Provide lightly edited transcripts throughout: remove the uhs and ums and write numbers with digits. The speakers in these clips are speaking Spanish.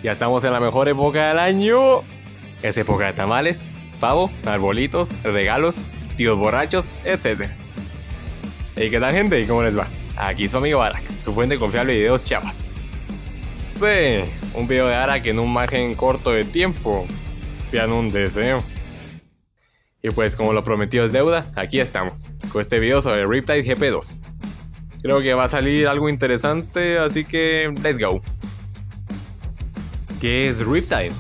Ya estamos en la mejor época del año. Es época de tamales, pavo, arbolitos, regalos, tíos borrachos, etc. ¿Y qué tal, gente? ¿Cómo les va? Aquí su amigo Arak, su fuente confiable de videos chavas. Sí, un video de Arak en un margen corto de tiempo. Pidan un deseo. Y pues como lo prometido es deuda, aquí estamos, con este video sobre Riptide GP2. Creo que va a salir algo interesante, así que let's go. ¿Qué es Riptide?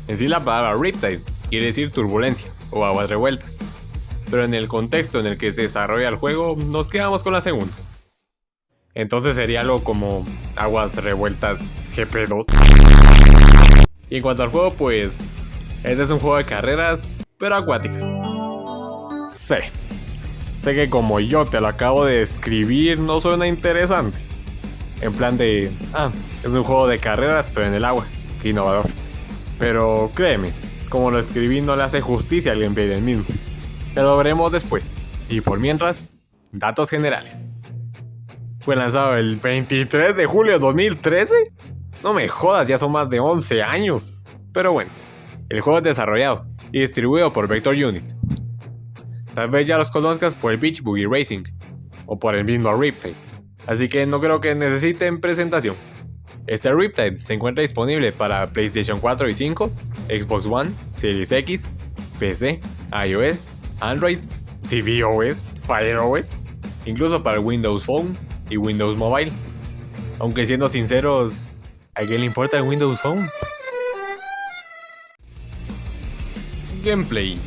En sí la palabra Riptide quiere decir turbulencia o aguas revueltas, pero en el contexto en el que se desarrolla el juego nos quedamos con la segunda. Entonces sería algo como aguas revueltas GP2. Y en cuanto al juego, pues este es un juego de carreras, pero acuáticas. Sé que como yo te lo acabo de describir no suena interesante. En plan de, es un juego de carreras pero en el agua, qué innovador. Pero créeme, como lo escribí no le hace justicia al gameplay del mismo. Lo veremos después. Y por mientras, datos generales. Fue lanzado el 23 de julio de 2013. No me jodas, ya son más de 11 años. Pero bueno, el juego es desarrollado y distribuido por Vector Unit. Tal vez ya los conozcas por el Beach Boogie Racing o por el mismo Riptide, así que no creo que necesiten presentación. Este Riptide se encuentra disponible para PlayStation 4 y 5, Xbox One, Series X, PC, iOS, Android, tvOS, FireOS, incluso para Windows Phone y Windows Mobile. Aunque siendo sinceros, ¿a quién le importa el Windows Phone? Gameplay.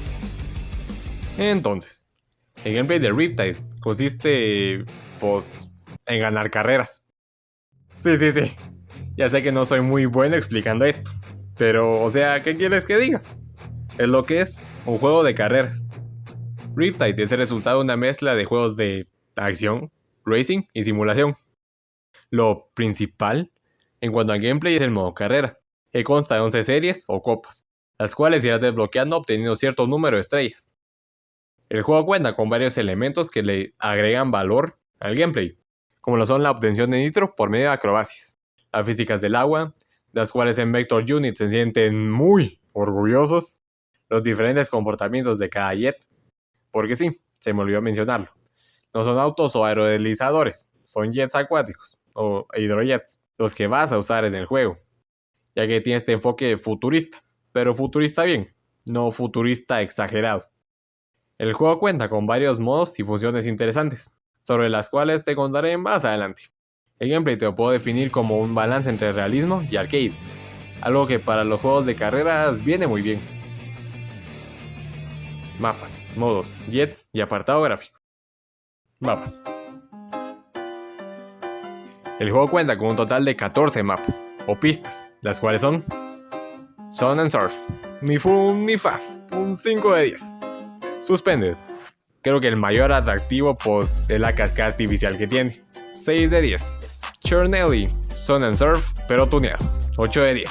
Entonces, el gameplay de Riptide consiste, pues, en ganar carreras. Sí. Ya sé que no soy muy bueno explicando esto, pero, o sea, ¿qué quieres que diga? Es lo que es, un juego de carreras. Riptide es el resultado de una mezcla de juegos de acción, racing y simulación. Lo principal en cuanto a gameplay es el modo carrera, que consta de 11 series o copas, las cuales irás desbloqueando obteniendo cierto número de estrellas. El juego cuenta con varios elementos que le agregan valor al gameplay, como lo son la obtención de nitro por medio de acrobacias, las físicas del agua, las cuales en Vector Unit se sienten muy orgullosos, los diferentes comportamientos de cada jet, porque sí, se me olvidó mencionarlo, no son autos o aerodeslizadores, son jets acuáticos o hidrojets, los que vas a usar en el juego, ya que tiene este enfoque futurista, pero futurista bien, no futurista exagerado. El juego cuenta con varios modos y funciones interesantes, sobre las cuales te contaré más adelante. El gameplay te lo puedo definir como un balance entre realismo y arcade, algo que para los juegos de carreras viene muy bien. Mapas, modos, jets y apartado gráfico. Mapas. El juego cuenta con un total de 14 mapas, o pistas, las cuales son Sun and Surf, ni fu ni fa, un 5 de 10. Suspended, creo que el mayor atractivo pues es la cascada artificial que tiene, 6 de 10. Chernelly, Sun and Surf pero tuneado, 8 de 10.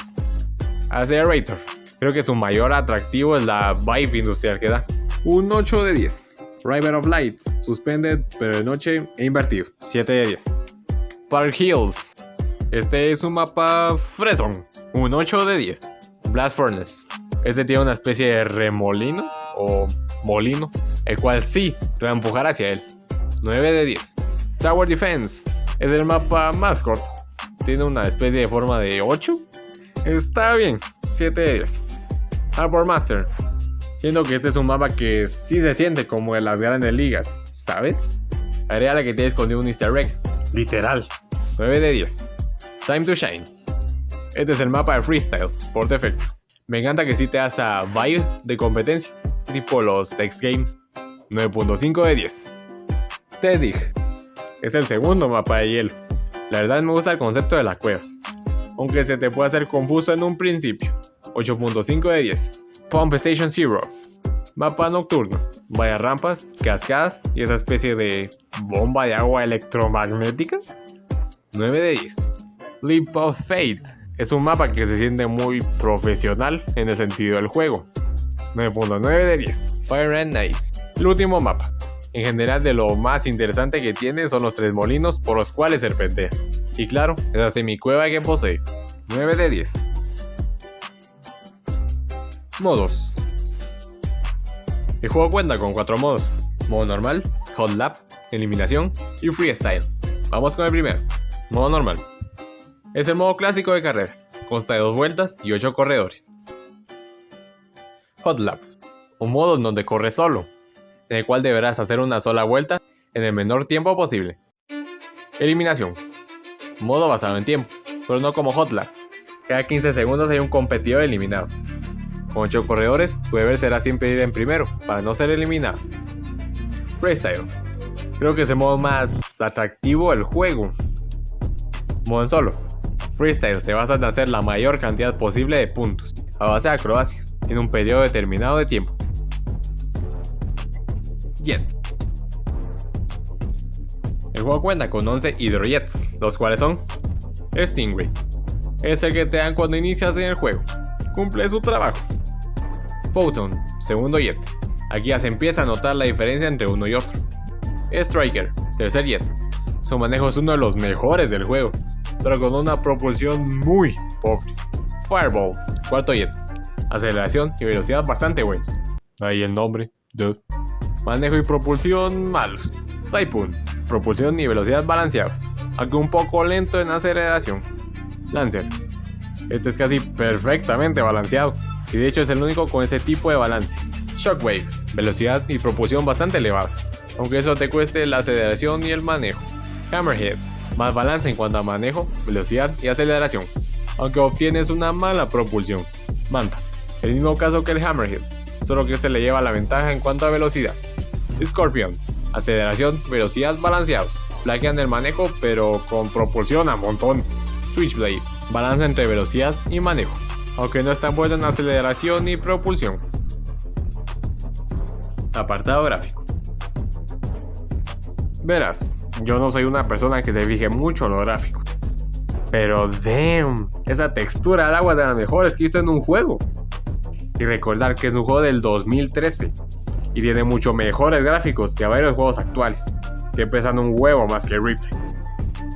Accelerator, creo que su mayor atractivo es la vibe industrial que da, un 8 de 10. River of Lights, Suspended pero de noche e invertido, 7 de 10. Park Hills, este es un mapa fresón, un 8 de 10. Blast Furnace, este tiene una especie de remolino o molino, el cual sí te va a empujar hacia él, 9 de 10. Tower Defense, es el mapa más corto, tiene una especie de forma de 8, está bien, 7 de 10. Harbor Master, siendo que este es un mapa que sí se siente como en las grandes ligas, ¿sabes? Agrégale que tiene escondido un easter egg, literal, 9 de 10. Time to Shine, este es el mapa de freestyle, por defecto. Me encanta que sí te da esa vibe de competencia, tipo los X Games, 9.5 de 10. Tedig, es el segundo mapa de hielo. La verdad me gusta el concepto de la cueva, aunque se te puede hacer confuso en un principio, 8.5 de 10. Pump Station Zero, mapa nocturno, varias rampas, cascadas y esa especie de bomba de agua electromagnética, 9 de 10. Leap of Fate, es un mapa que se siente muy profesional en el sentido del juego, 9.9 de 10. Fire and Ice, el último mapa. En general de lo más interesante que tiene son los 3 molinos por los cuales serpenteas. Y claro, esa semicueva que posee, 9 de 10. Modos. El juego cuenta con 4 modos: modo normal, hot lap, eliminación y freestyle. Vamos con el primero, modo normal. Es el modo clásico de carreras, consta de 2 vueltas y 8 corredores. Hot lap, un modo en donde corres solo, en el cual deberás hacer una sola vuelta en el menor tiempo posible. Eliminación, modo basado en tiempo, pero no como hot lap. Cada 15 segundos hay un competidor eliminado. Con 8 corredores, tu deber será siempre ir en primero, para no ser eliminado. Freestyle, creo que es el modo más atractivo del juego. Modo en solo. Freestyle se basa en hacer la mayor cantidad posible de puntos, a base de acrobacias, en un periodo determinado de tiempo. Jet. El juego cuenta con 11 hidrojets, los cuales son: Stingray, es el que te dan cuando inicias en el juego, cumple su trabajo. Photon, segundo jet, aquí ya se empieza a notar la diferencia entre uno y otro. Striker, tercer jet, su manejo es uno de los mejores del juego, pero con una propulsión muy pobre. Fireball, cuarto jet, aceleración y velocidad bastante buenos. Ahí el nombre, dude. Manejo y propulsión malos. Typhoon, propulsión y velocidad balanceados, aunque un poco lento en aceleración. Lancer, este es casi perfectamente balanceado, y de hecho es el único con ese tipo de balance. Shockwave, velocidad y propulsión bastante elevadas, aunque eso te cueste la aceleración y el manejo. Hammerhead, más balance en cuanto a manejo, velocidad y aceleración, aunque obtienes una mala propulsión. Manta, el mismo caso que el Hammerhead, solo que este le lleva la ventaja en cuanto a velocidad. Scorpion, aceleración, velocidad balanceados, flaquean el manejo pero con propulsión a montones. Switchblade, balance entre velocidad y manejo, aunque no es tan bueno en aceleración y propulsión. Apartado gráfico. Verás, yo no soy una persona que se fije mucho en lo gráfico, pero damn, esa textura al agua de las mejores que hizo en un juego. Y recordar que es un juego del 2013 y tiene mucho mejores gráficos que varios juegos actuales, que pesan un huevo más que Riptide.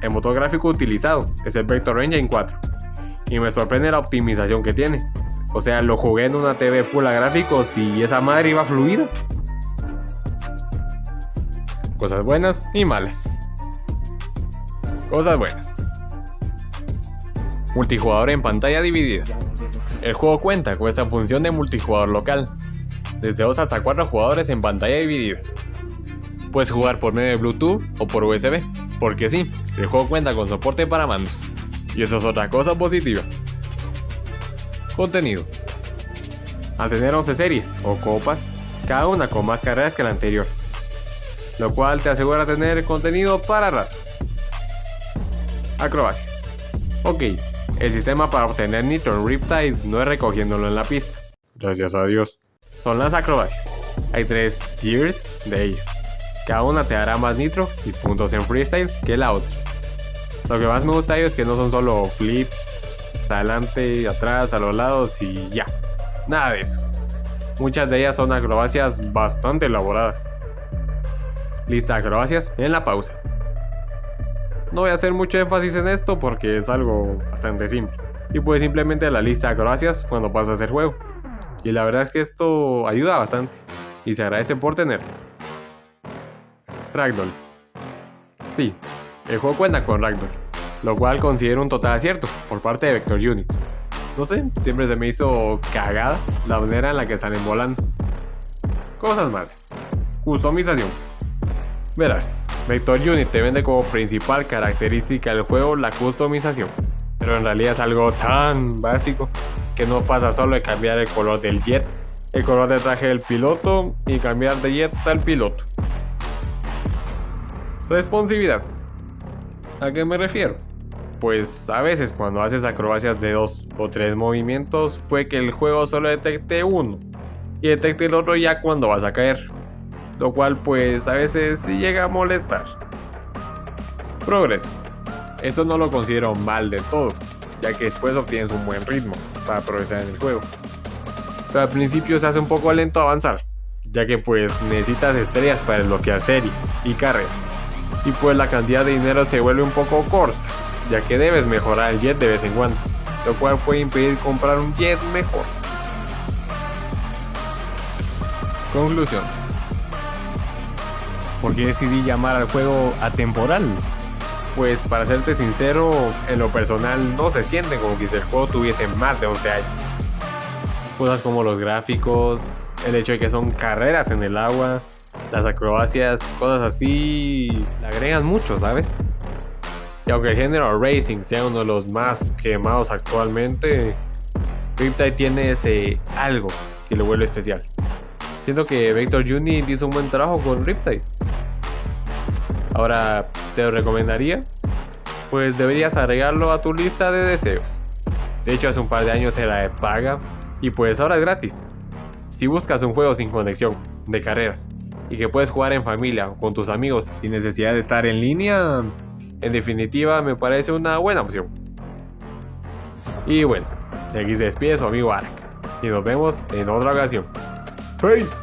El motor gráfico utilizado es el Vector Engine 4 y me sorprende la optimización que tiene. O sea, lo jugué en una TV full a gráficos y esa madre iba fluida. Cosas buenas y malas. Cosas buenas. Multijugador en pantalla dividida. El juego cuenta con esta función de multijugador local, desde 2 hasta 4 jugadores en pantalla dividida. Puedes jugar por medio de Bluetooth o por USB, porque sí, el juego cuenta con soporte para mandos, y eso es otra cosa positiva. Contenido. Al tener 11 series o copas, cada una con más carreras que la anterior, lo cual te asegura tener contenido para rato. Acrobacias. Ok, el sistema para obtener nitro en Riptide no es recogiéndolo en la pista, gracias a Dios. Son las acrobacias. Hay 3 tiers de ellas. Cada una te dará más nitro y puntos en freestyle que la otra. Lo que más me gusta de ellos es que no son solo flips, adelante, atrás, a los lados y ya. Nada de eso. Muchas de ellas son acrobacias bastante elaboradas. Lista de acrobacias en la pausa. No voy a hacer mucho énfasis en esto porque es algo bastante simple. Y pues simplemente la lista de acrobacias cuando pasas el juego. Y la verdad es que esto ayuda bastante y se agradece por tenerlo. Ragdoll. Sí, el juego cuenta con Ragdoll, lo cual considero un total acierto por parte de Vector Unit. No sé, siempre se me hizo cagada la manera en la que salen volando. Cosas malas. Customización. Verás, Vector Unit te vende como principal característica del juego la customización, pero en realidad es algo tan básico que no pasa solo de cambiar el color del jet, el color del traje del piloto y cambiar de jet al piloto. Responsividad. ¿A qué me refiero? Pues a veces cuando haces acrobacias de 2 o 3 movimientos puede que el juego solo detecte uno y detecte el otro ya cuando vas a caer, lo cual pues a veces sí llega a molestar. Progreso. Esto no lo considero mal del todo, ya que después obtienes un buen ritmo para progresar en el juego. Pero al principio se hace un poco lento avanzar, ya que pues necesitas estrellas para desbloquear series y carreras. Y pues la cantidad de dinero se vuelve un poco corta, ya que debes mejorar el jet de vez en cuando. lo cual puede impedir comprar un jet mejor. Conclusión. ¿Por qué decidí llamar al juego atemporal? Pues para serte sincero, en lo personal no se siente como que si el juego tuviese más de 11 años. Cosas como los gráficos, el hecho de que son carreras en el agua, las acrobacias, cosas así, le agregan mucho, ¿sabes? Y aunque el género racing sea uno de los más quemados actualmente, Riptide tiene ese algo que lo vuelve especial. Siento que Vector Unit hizo un buen trabajo con Riptide. Ahora, ¿te lo recomendaría? Pues deberías agregarlo a tu lista de deseos. De hecho, hace un par de años era de paga y pues ahora es gratis. Si buscas un juego sin conexión, de carreras, y que puedes jugar en familia o con tus amigos sin necesidad de estar en línea, en definitiva me parece una buena opción. Y bueno, de aquí se despide su amigo Arak, y nos vemos en otra ocasión. Peace.